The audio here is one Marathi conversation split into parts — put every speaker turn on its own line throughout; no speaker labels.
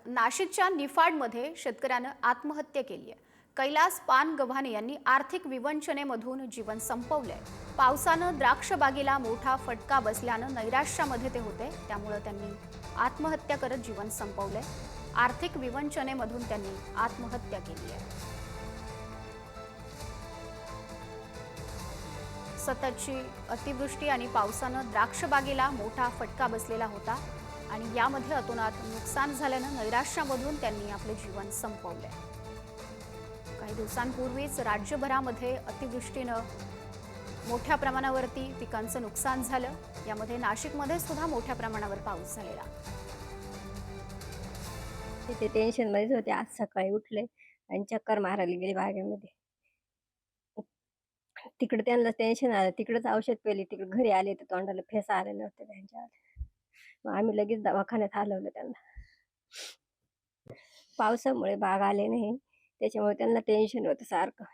नाशिकच्या निफाडमध्ये शेतकऱ्यानं आत्महत्या केली आहे। कैलास पानगव्हाणे यांनी आर्थिक विवंचनेमधून जीवन संपवलंय। पावसानं द्राक्ष बागेला मोठा फटका बसल्यानं नैराश्यामध्ये ते होते, त्यामुळे त्यांनी आत्महत्या करत जीवन संपवलंय। आर्थिक विवंचनेमधून त्यांनी आत्महत्या केली आहे। सततची अतिवृष्टी आणि पावसानं द्राक्ष बागेला मोठा फटका बसलेला होता आणि यामध्ये अतोनात नुकसान झाल्यानं नैराश्यामधून त्यांनी आपले जीवन संपवलंय। काही दिवसांपूर्वीच राज्यभरामध्ये अतिवृष्टीनं मोठ्या प्रमाणावरती पिकांचं नुकसान झालं। यामध्ये नाशिकमध्ये सुद्धा मोठ्या प्रमाणावर पाऊस झालेला।
ते टेन्शन मध्येच होते। आज सकाळी उठले आणि चक्कर मारायला गेले बागेमध्ये। तिकडे त्यांना टेन्शन आलं, तिकडेच औषध पेली, तिकडे घरी आले तर तोंडाला फेस आलेले होते त्यांच्या। मग आम्ही लगेच दवाखान्यात हलवलं त्यांना। पावसामुळे बाग आले नाही, त्याच्यामुळे त्यांना टेन्शन होतं सारखं।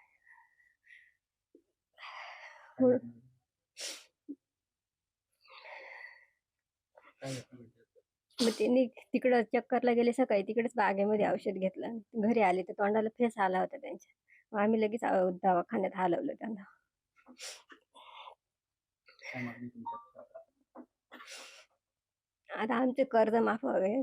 मग त्यांनी तिकडं चक्करला गेले सकाळी, तिकडेच बागेमध्ये औषध घेतलं। घरी आले तर तोंडाला फेस आला होता त्यांच्या। मग आम्ही लगेच दवाखान्यात हलवलं त्यांना। आता आमचे कर्ज माफ व्हावे।